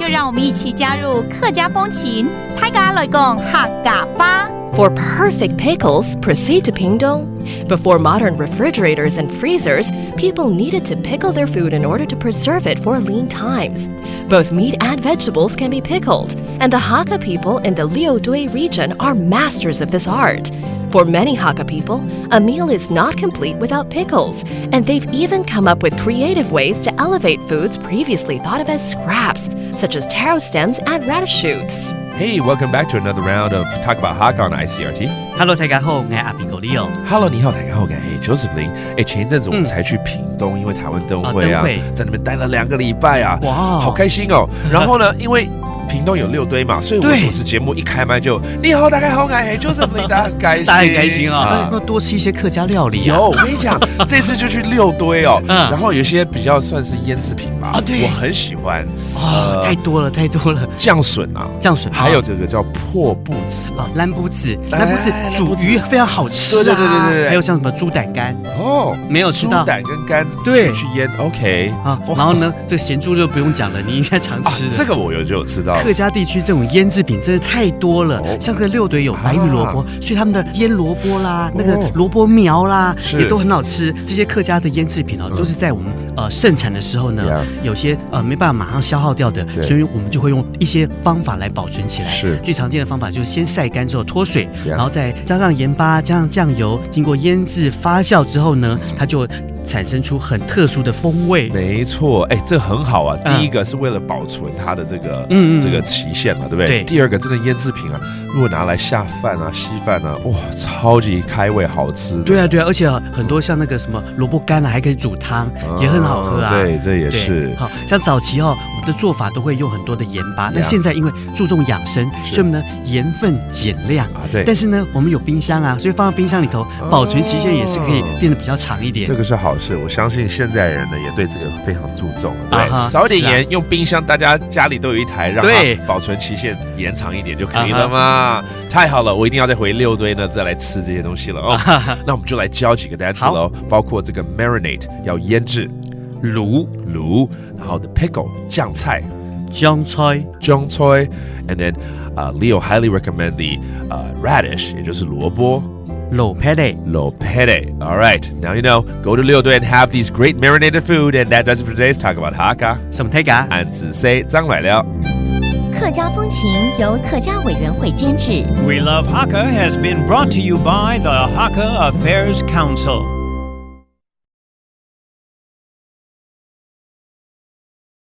就让我们一起加入客家风情，大家来讲客家吧。For perfect pickles, proceed to Pingdong. Before modern refrigerators and freezers, people needed to pickle their food in order to preserve it for lean times. Both meat and vegetables can be pickled, and the Hakka people in the Liudui region are masters of this art. For many Hakka people, a meal is not complete without pickles, and they've even come up with creative ways to elevate foods previously thought of as scraps, such as taro stems and radish shoots. Hey, welcome back to another round of Talk About Hakka on ICRT. Hello， 大家好，我是阿比狗 Leo。Hello， 你好，大家好，我是 Josephine。前一阵子我们才去屏东，因为台湾灯会啊，在那边待了2个礼拜啊，哇，好开心哦。然后呢，因为屏东有6堆嘛，所以我主持节目一开麦就你好，大家好，我是 Josephine， 大家很开心，大家很开心啊。要多吃一些客家料理。有，我跟你讲，这次就去6堆哦，然后有些比较算是腌制品吧，我很喜欢。太多了，太多了。酱笋啊，酱笋，还有这个叫破布子啊，蓝布子煮鱼非常好吃啊。对。还有像什么猪胆干哦，没有吃到猪胆跟肝子去腌 ，OK 啊。然后呢，这个咸猪肉不用讲了，你应该常吃的。这个我就有吃到。客家地区这种腌制品真的太多了，像个6堆有白玉萝卜，所以他们的腌萝卜啦，那个萝卜苗啦，也都很好吃。这些客家的腌制品哦，都是在我们盛产的时候呢，有些没办法马上消耗掉的，所以我们就会用一些方法来保存起来。是最常见的方法就是先晒干之后脱水，然后再加上盐巴，加上酱油，经过腌制发酵之后呢，它就产生出很特殊的风味。没错，这很好啊。第一个是为了保存它的这个期限嘛，对不对？对。第二个，真的腌制品啊，如果拿来下饭啊、稀饭啊，哇，超级开胃，好吃。对啊，而且很多像那个什么萝卜干啊，还可以煮汤，也很好喝啊。对，这也是。好像早期我们的做法都会用很多的盐巴，那现在因为注重养生，所以我们呢盐分减量啊。对。但是呢，我们有冰箱啊，所以放在冰箱里头，保存期限也是可以变得比较长一点。这个是好事，我相信现代人呢也对这个非常注重。对，少点盐，用冰箱，大家家里都有一台，让它保存期限延长一点就可以了嘛。太好了，我一定要再回6堆呢，再来吃这些东西了哦。那我们就来教几个单词喽，包括这个 marinate 要腌制，卤，然后 the pickle 酱菜，and then Leo highly recommend the radish 也就是萝卜。Lo pede. All right, now you know. Go to 6堆 and have these great marinated food, and that does it for today's Talk About Hakka. 什么泰嘎？俺只 say 张来了。客家风情由客家委员会监制。We Love Hakka has been brought to you by the Hakka Affairs Council.